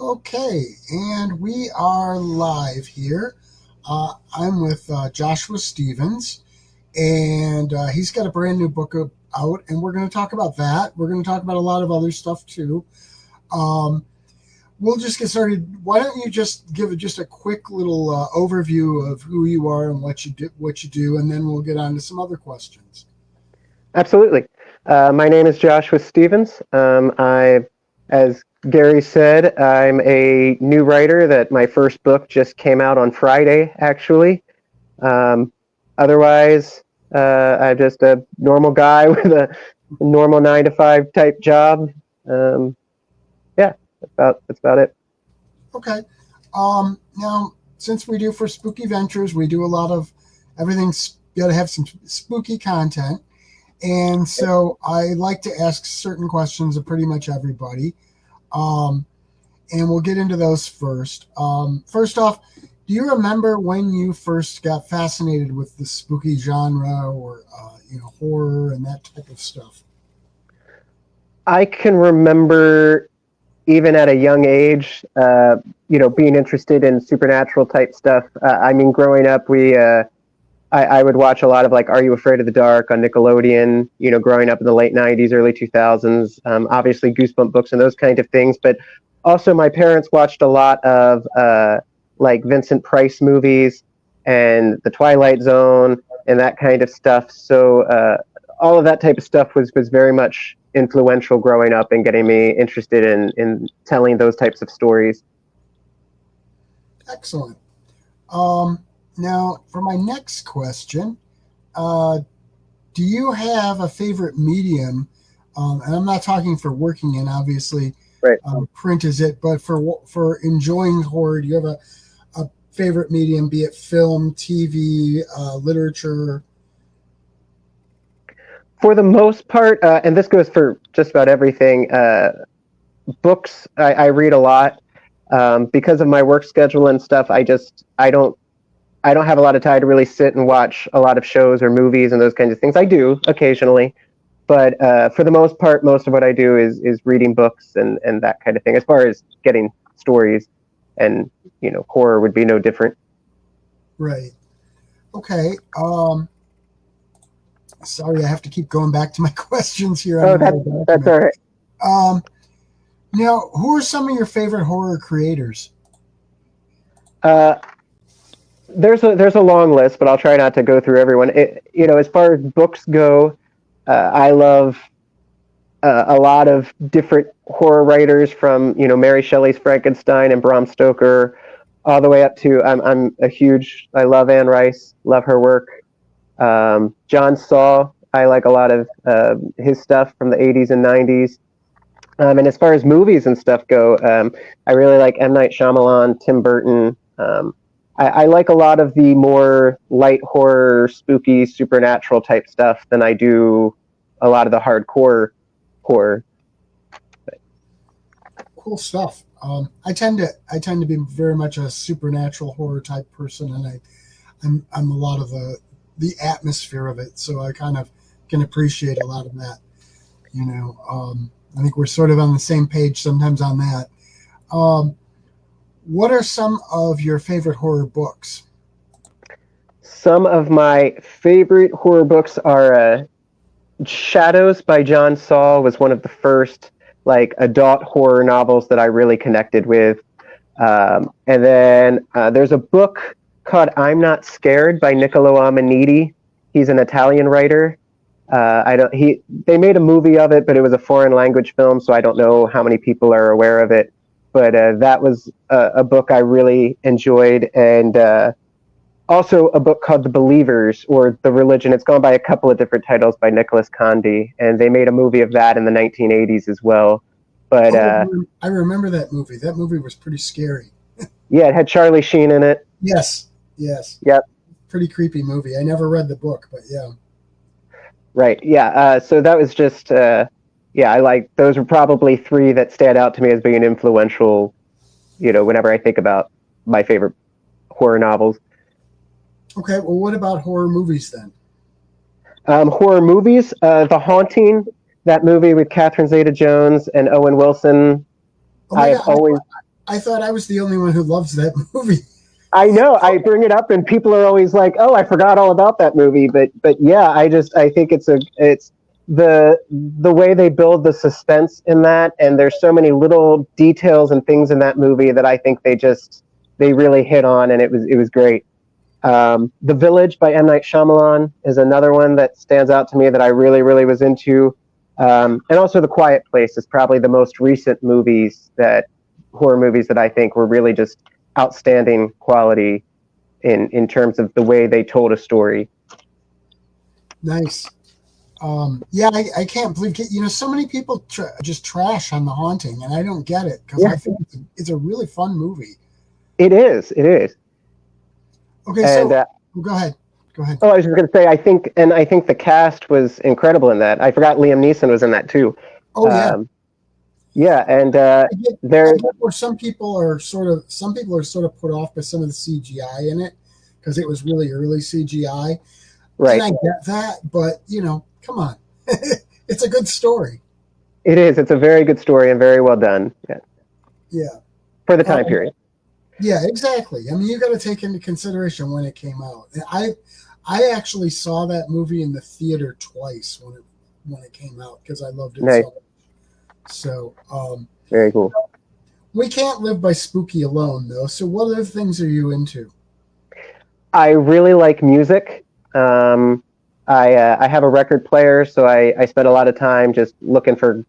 Okay, and we are live here. I'm with Joshua Stevens, and he's got a brand new book out, and we're going to talk about that. We're going to talk about a lot of other stuff too. Um, we'll just get started. Why don't you just give just a quick little overview of who you are and what you do, and then we'll get on to some other questions. Absolutely. My name is Joshua Stevens. As Gary said, I'm a new writer. That my first book just came out on Friday, actually. Um, Otherwise, I'm just a normal guy with a normal 9 to 5 type job. Um, yeah, that's about it. Okay. Now, since we do for Spooky Ventures, we do a lot of everything's got to have some spooky content. And so I like to ask certain questions of pretty much everybody. Um, and we'll get into those first. First off, do you remember when you first got fascinated with the spooky genre or, horror and that type of stuff? I can remember even at a young age, being interested in supernatural type stuff. I mean, growing up, I would watch a lot of like Are You Afraid of the Dark on Nickelodeon, growing up in the late 90s, early 2000s, obviously Goosebump books and those kind of things. But also, my parents watched a lot of like Vincent Price movies and The Twilight Zone and that kind of stuff. So, all of that type of stuff was very much influential growing up and getting me interested in telling those types of stories. Excellent. Um, Now, for my next question, uh, do you have a favorite medium? And I'm not talking for working in, obviously, Right. print is it, but for enjoying horror, do you have a favorite medium, be it film, TV, literature? For the most part, and this goes for just about everything, books I read a lot. Because of my work schedule and stuff. I don't have a lot of time to really sit and watch a lot of shows or movies and those kinds of things. I do occasionally, but for the most part, most of what I do is reading books and that kind of thing. As far as getting stories, and horror would be no different. Right. Okay. Sorry, I have to keep going back to my questions here on Oh, my that's little that's document. all right. Um, Now, who are some of your favorite horror creators? Uh, there's a long list, but I'll try not to go through everyone. As far as books go, I love a lot of different horror writers from Mary Shelley's Frankenstein and Bram Stoker, all the way up to I love Anne Rice, love her work. John Saw, I like a lot of his stuff from the 80s and 90s. And as far as movies and stuff go, I really like M. Night Shyamalan, Tim Burton. I like a lot of the more light horror, spooky, supernatural type stuff than I do a lot of the hardcore horror. Cool stuff. I tend to be very much a supernatural horror type person, and I'm a lot of the atmosphere of it, so I kind of can appreciate a lot of that. I think we're sort of on the same page sometimes on that. Um, what are some of your favorite horror books? Some of my favorite horror books are Shadows by John Saul was one of the first like adult horror novels that I really connected with. And then there's a book called I'm Not Scared by Niccolo Amaniti. He's an Italian writer. I don't. He They made a movie of it, but it was a foreign language film, so I don't know how many people are aware of it. But that was a book I really enjoyed, and also a book called The Believers or The Religion. It's gone by a couple of different titles by Nicholas Condi, and they made a movie of that in the 1980s as well. But Oh, I remember that movie. That movie was pretty scary. yeah, it had Charlie Sheen in it. Yes, yes, Yep. pretty creepy movie. I never read the book, but yeah. Right. Yeah. So that was just, yeah, I like those are probably three that stand out to me as being influential, whenever I think about my favorite horror novels. Okay, well, what about horror movies then? Horror movies, The Haunting, that movie with Catherine Zeta Jones and Owen Wilson. Oh I my have god, always, I thought I was the only one who loves that movie. I know I bring it up and people are always like, "Oh, I forgot all about that movie." But yeah, I think it's the way they build the suspense in that, and there's so many little details and things in that movie that I think they really hit on, and it was great. The Village by M. Night Shyamalan is another one that stands out to me that I really, really was into. And also The Quiet Place is probably the most recent horror movies that I think were really just outstanding quality in terms of the way they told a story. Nice. Yeah, I can't believe so many people just trash on The Haunting, and I don't get it because I Yeah, think it's a really fun movie. it is. It is. Okay, And so go ahead. Go ahead. oh, I was just going to say, I think the cast was incredible in that. I forgot Liam Neeson was in that too. Oh yeah, Um, yeah, and I there, get where some people are sort of put off by some of the CGI in it because it was really early CGI, and right. I get that, but come on, it's a good story. It is. It's a very good story and very well done. Yeah, Yeah. for the time Um, period. yeah, exactly. I mean, you got to take into consideration when it came out. I actually saw that movie in the theater twice when it came out because I loved it Nice. so much. So Very cool. we can't live by spooky alone, though. So what other things are you into? I really like music. Um, I have a record player, so I spend a lot of time just looking for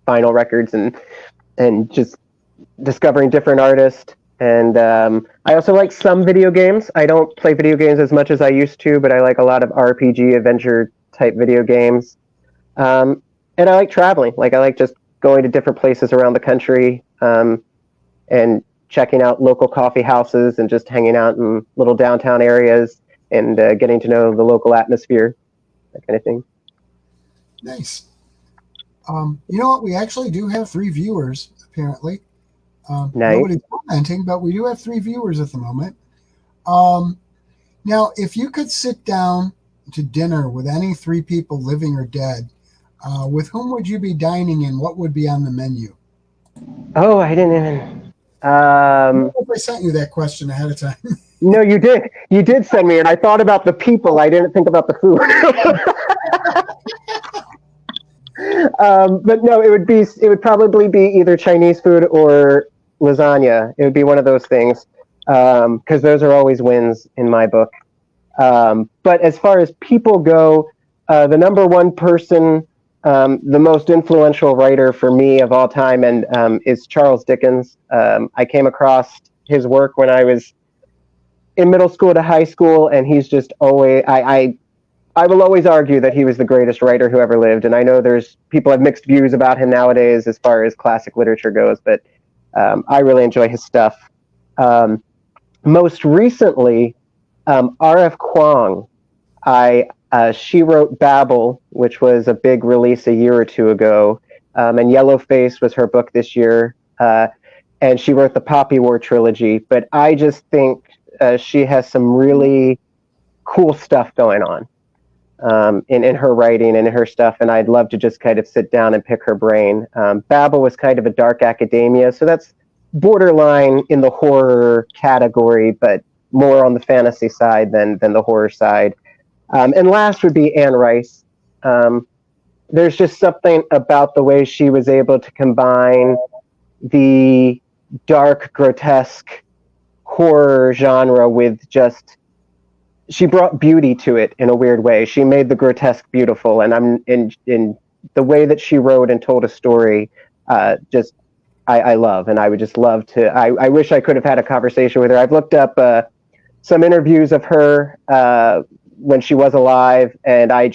vinyl records and just discovering different artists. And I also like some video games. I don't play video games as much as I used to, but I like a lot of RPG adventure type video games. And I like traveling. Like I like just going to different places around the country and checking out local coffee houses and just hanging out in little downtown areas and getting to know the local atmosphere, that kind of thing. Nice. You know what? We actually do have three viewers apparently. Nice. Nobody's commenting, but we do have three viewers at the moment. Um, Now, if you could sit down to dinner with any three people, living or dead, with whom would you be dining and what would be on the menu? Oh, I didn't even. I don't know if I sent you that question ahead of time. No, you did. You did send me, and I thought about the people. I didn't think about the food. But no, it would probably be either Chinese food or lasagna. It would be one of those things because those are always wins in my book. But as far as people go, the number one person, the most influential writer for me of all time, and is Charles Dickens. I came across his work when I was in middle school to high school, and he's just always. I will always argue that he was the greatest writer who ever lived, and I know there's people have mixed views about him nowadays as far as classic literature goes, but I really enjoy his stuff. Most recently, R.F. Kuang. She wrote Babel, which was a big release a year or two ago, and Yellowface was her book this year, and she wrote the Poppy War trilogy. But I just think she has some really cool stuff going on in her writing and in her stuff, and I'd love to just kind of sit down and pick her brain. Babel was kind of a dark academia, so that's borderline in the horror category, but more on the fantasy side than the horror side. And last would be Anne Rice. There's just something about the way she was able to combine the dark, grotesque horror genre with just she brought beauty to it in a weird way. She made the grotesque beautiful, and I'm in the way that she wrote and told a story. Just I love, and I would just love to. I wish I could have had a conversation with her. I've looked up some interviews of her when she was alive, and I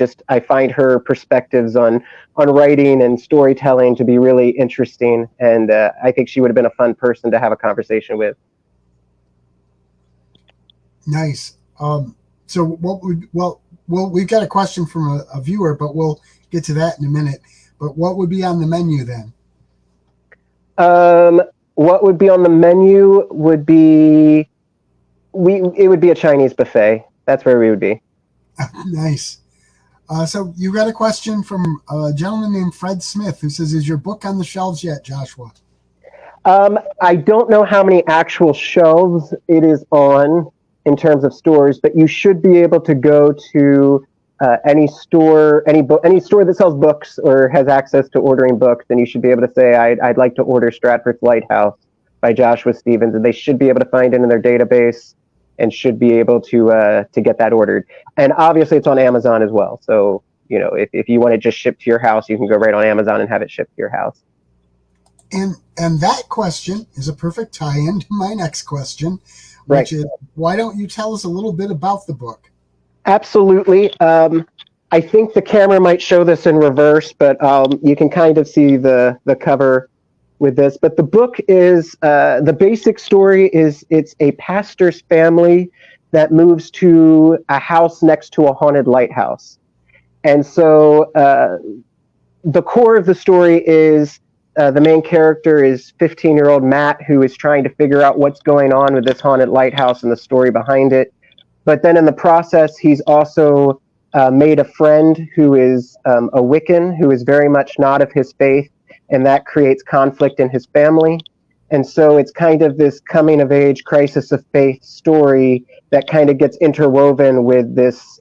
find her perspectives on writing and storytelling to be really interesting, and I think she would have been a fun person to have a conversation with. Nice. So what would well we've got a question from a viewer, but we'll get to that in a minute. But what would be on the menu then? What would be on the menu would be it would be a Chinese buffet. That's where we would be. Nice. So you got a question from a gentleman named Fred Smith who says, "Is your book on the shelves yet, Joshua?" I don't know how many actual shelves it is on in terms of stores, but you should be able to go to any store, any store that sells books or has access to ordering books, and you should be able to say, I'd like to order Stratford's Lighthouse by Joshua Stevens, and they should be able to find it in their database and should be able to get that ordered. And obviously, it's on Amazon as well. So if you want it just shipped to your house, you can go right on Amazon and have it shipped to your house. And that question is a perfect tie-in to my next question, which is, why don't you tell us a little bit about the book? Absolutely. I think the camera might show this in reverse, but you can kind of see the cover with this. But the book is, the basic story is, it's a pastor's family that moves to a house next to a haunted lighthouse. And so the core of the story is, the main character is 15-year-old Matt, who is trying to figure out what's going on with this haunted lighthouse and the story behind it. But then in the process, he's also made a friend who is a Wiccan, who is very much not of his faith, and that creates conflict in his family. And so it's kind of this coming-of-age crisis of faith story that kind of gets interwoven with this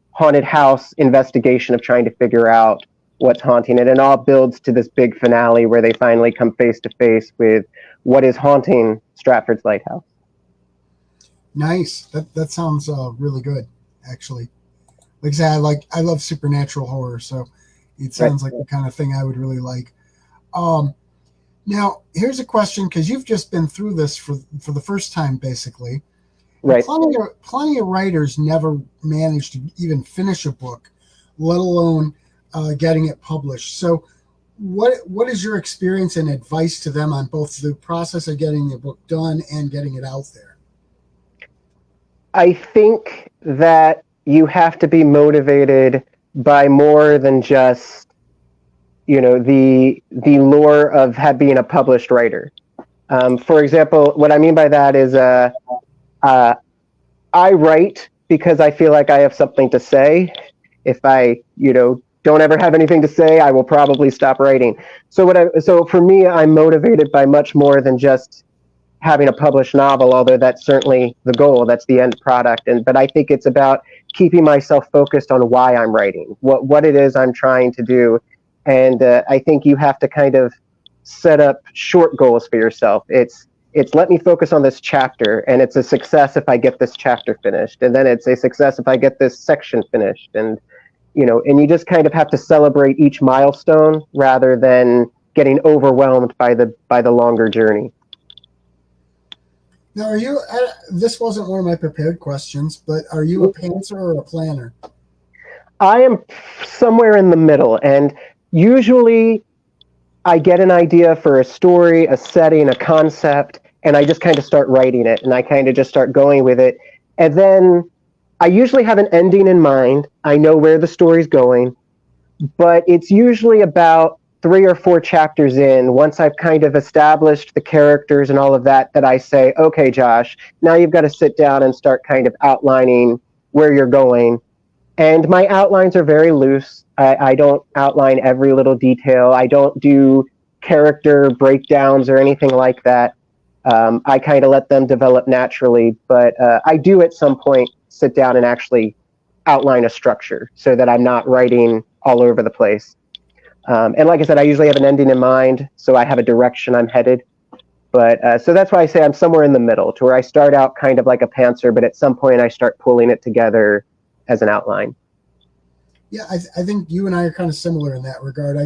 haunted house investigation of trying to figure out what's haunting it, and all builds to this big finale where they finally come face to face with what is haunting Stratford's Lighthouse. Nice. That sounds really good, actually. Like I said, I love supernatural horror, so it sounds like the kind of thing I would really like. Now, here's a question, because you've just been through this for the first time, basically. Right. Plenty of writers never manage to even finish a book, let alone getting it published. So what is your experience and advice to them on both the process of getting the book done and getting it out there? I think that you have to be motivated by more than just, the lure of being a published writer. For example, what I mean by that is I write because I feel like I have something to say. If I, don't ever have anything to say, I will probably stop writing. So for me, I'm motivated by much more than just having a published novel, although that's certainly the goal, that's the end product. But I think it's about keeping myself focused on why I'm writing, what it is I'm trying to do. And I think you have to kind of set up short goals for yourself. It's let me focus on this chapter, and it's a success if I get this chapter finished. And then it's a success if I get this section finished. And you just kind of have to celebrate each milestone rather than getting overwhelmed by the longer journey. Now, this wasn't one of my prepared questions, but are you a pantser or a planner? I am somewhere in the middle, and usually I get an idea for a story, a setting, a concept, and I just kind of start writing it, and I kind of just start going with it. And then I usually have an ending in mind. I know where the story's going, but it's usually about 3 or 4 chapters in, once I've kind of established the characters and all of that I say, okay, Josh, now you've got to sit down and start kind of outlining where you're going. And my outlines are very loose. I don't outline every little detail. I don't do character breakdowns or anything like that. I kind of let them develop naturally, but I do at some point sit down and actually outline a structure so that I'm not writing all over the place. And like I said, I usually have an ending in mind, so I have a direction I'm headed. But so that's why I say I'm somewhere in the middle, to where I start out kind of like a pantser, but at some point I start pulling it together as an outline. Yeah, I think you and I are kind of similar in that regard.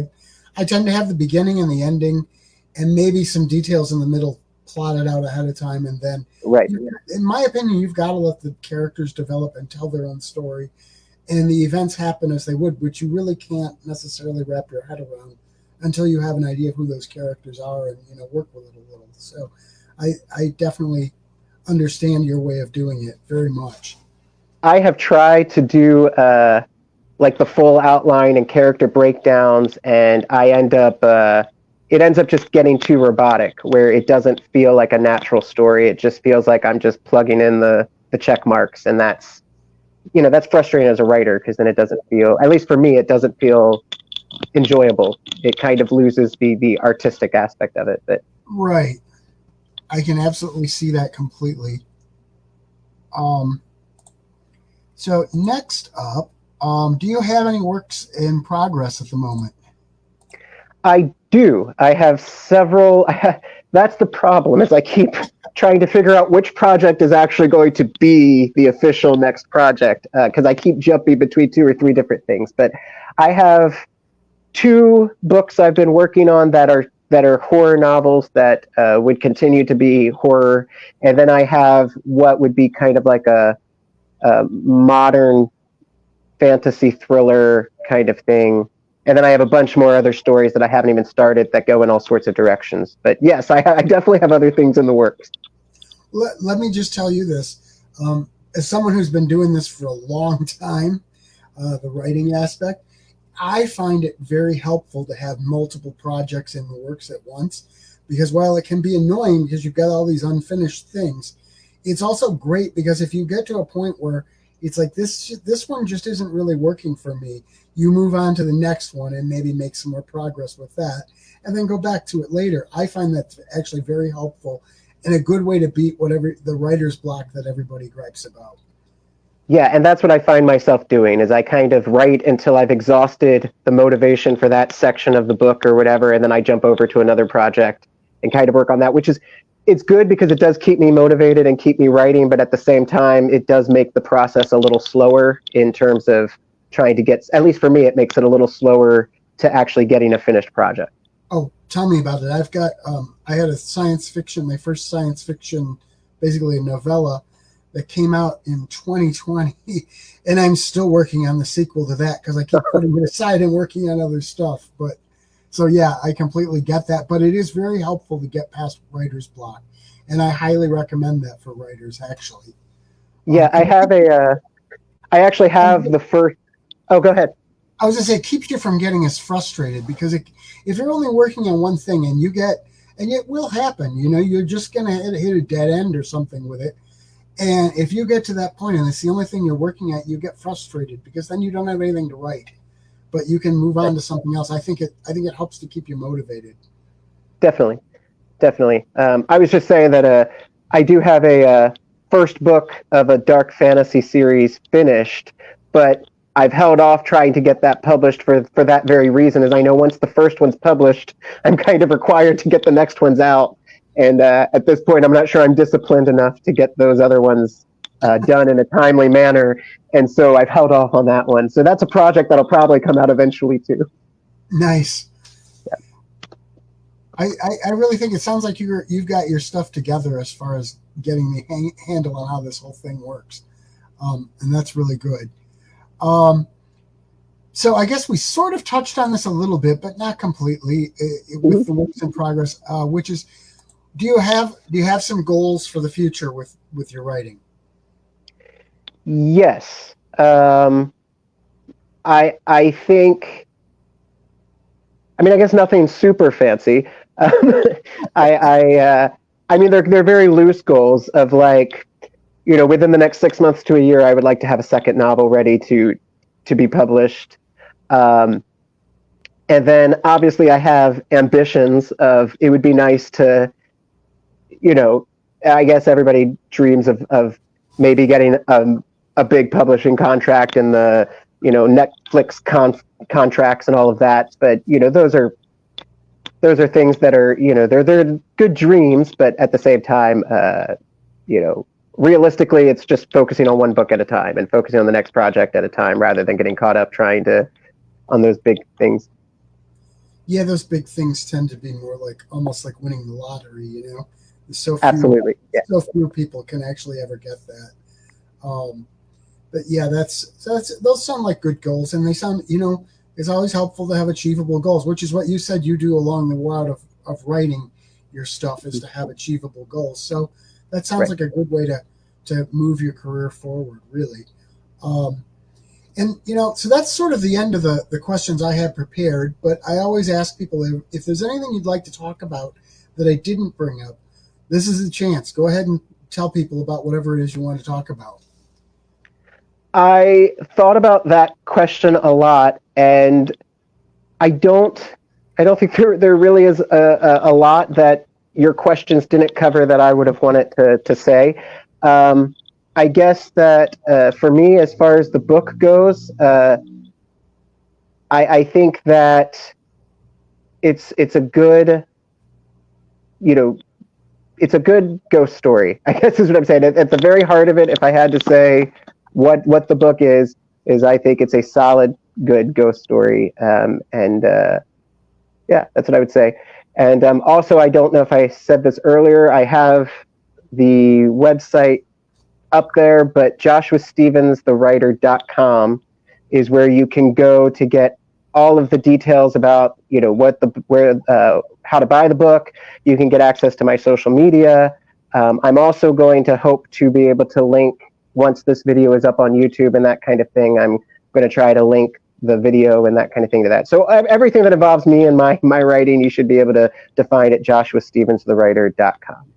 I tend to have the beginning and the ending, and maybe some details in the middle plotted out ahead of time, and then, right. In my opinion, you've got to let the characters develop and tell their own story, and the events happen as they would, which you really can't necessarily wrap your head around until you have an idea of who those characters are and work with it a little. So I definitely understand your way of doing it very much. I have tried to do like the full outline and character breakdowns, and I end up it ends up just getting too robotic, where it doesn't feel like a natural story. It just feels like I'm just plugging in the check marks, and that's frustrating as a writer, because then it doesn't feel, at least for me, it doesn't feel enjoyable. It kind of loses the artistic aspect of it. But Right. I can absolutely see that completely. Um, so next up, do you have any works in progress at the moment? I do. I have several. That's the problem. Is I keep trying to figure out which project is actually going to be the official next project because I keep jumping between two or three different things. But I have two books I've been working on that are horror novels that would continue to be horror, and then I have what would be kind of like a modern fantasy thriller kind of thing. And then I have a bunch more other stories that I haven't even started that go in all sorts of directions. But yes, I definitely have other things in the works. Let me just tell you this. As someone who's been doing this for a long time, the writing aspect, I find it very helpful to have multiple projects in the works at once because while it can be annoying because you've got all these unfinished things, it's also great because if you get to a point where it's like this one just isn't really working for me, you move on to the next one and maybe make some more progress with that and then go back to it later. I find that actually very helpful and a good way to beat whatever the writer's block that everybody gripes about. Yeah, and that's what I find myself doing is I kind of write until I've exhausted the motivation for that section of the book or whatever, and then I jump over to another project and kind of work on that, which is it's good because it does keep me motivated and keep me writing, but at the same time it does make the process a little slower in terms of trying to get, at least for me, it makes it a little slower to actually getting a finished project. Oh, tell me about it. I've got I had a science fiction, my first science fiction, basically a novella that came out in 2020, and I'm still working on the sequel to that because I keep putting it aside and working on other stuff. But so yeah, I completely get that. But it is very helpful to get past writer's block, and I highly recommend that for writers. Actually, Yeah, I have I actually have the first. Oh, go ahead. I was gonna say it keeps you from getting as frustrated because if you're only working on one thing and you get and it will happen, you know, you're just gonna hit a dead end or something with it. And if you get to that point and it's the only thing you're working at, you get frustrated because then you don't have anything to write. But you can move on to something else. I think it helps to keep you motivated. Definitely, definitely. I was just saying that I do have a first book of a dark fantasy series finished, but I've held off trying to get that published for that very reason. As I know once the first one's published, I'm kind of required to get the next ones out. And at this point, I'm not sure I'm disciplined enough to get those other ones done in a timely manner. And so I've held off on that one. So that's a project that'll probably come out eventually too. Nice. I really think it sounds like you've got your stuff together as far as getting the handle on how this whole thing works, and that's really good. Um, so I guess we sort of touched on this a little bit, but not completely with the works in progress. Which is, do you have some goals for the future with your writing? Yes. I think. I mean, I guess nothing super fancy. I mean, they're very loose goals of like, you know, within the next 6 months to a year, I would like to have a second novel ready to be published. Um, and then obviously I have ambitions of it would be nice to, you know, I guess everybody dreams of maybe getting a big publishing contract and the, you know, Netflix contracts and all of that. But, you know, those are things that are, you know, they're good dreams, but at the same time, you know, realistically, it's just focusing on one book at a time and focusing on the next project at a time rather than getting caught up trying to on those big things. Yeah, those big things tend to be more like almost like winning the lottery. You know, so few Absolutely. Yeah. so few people can actually ever get that. Um, but yeah, that's those sound like good goals, and they sound, you know, it's always helpful to have achievable goals, which is what you said you do along the route of writing your stuff is to have achievable goals. So that sounds Right. like a good way to move your career forward, really. Um, and you know, so that's sort of the end of the questions I had prepared. But I always ask people if there's anything you'd like to talk about that I didn't bring up. This is a chance. Go ahead and tell people about whatever it is you want to talk about. I thought about that question a lot, and I don't, I don't think there really is a lot that your questions didn't cover that I would have wanted to say. I guess that for me, as far as the book goes, I think that it's a good, you know, it's a good ghost story. I guess is what I'm saying. At the very heart of it, if I had to say what the book is I think it's a solid, good ghost story. And yeah, that's what I would say. And also, I don't know if I said this earlier. I have the website up there, but joshuastevensthewriter.com is where you can go to get all of the details about, how to buy the book. You can get access to my social media. I'm also going to hope to be able to link, once this video is up on YouTube and that kind of thing, I'm going to try to link the video and that kind of thing to that. So everything that involves me and my writing, you should be able to find at joshuastevensthewriter.com.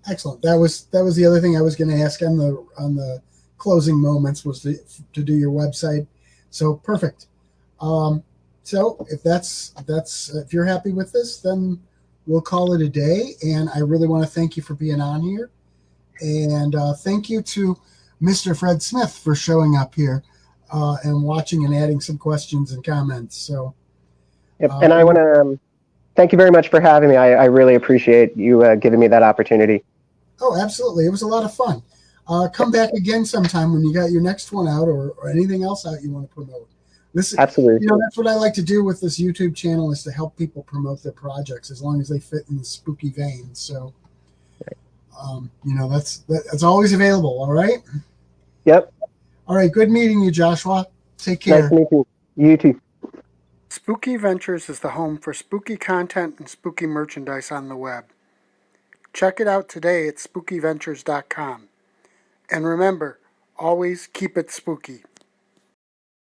Excellent. That was the other thing I was going to ask on the closing moments, was to do your website. So perfect. So if you're happy with this, then we'll call it a day. And I really want to thank you for being on here, and thank you to Mr. Fred Smith for showing up here and watching and adding some questions and comments. So, yep. And I want to thank you very much for having me. I really appreciate you giving me that opportunity. Oh, absolutely. It was a lot of fun. Come back again sometime when you got your next one out, or anything else out you want to promote. Absolutely. That's what I like to do with this YouTube channel, is to help people promote their projects as long as they fit in the spooky vein. So, that's always available. All right. Yep. All right. Good meeting you, Joshua. Take care. Nice to meet you. You too. Spooky Ventures is the home for spooky content and spooky merchandise on the web. Check it out today at spookyventures.com. And remember, always keep it spooky.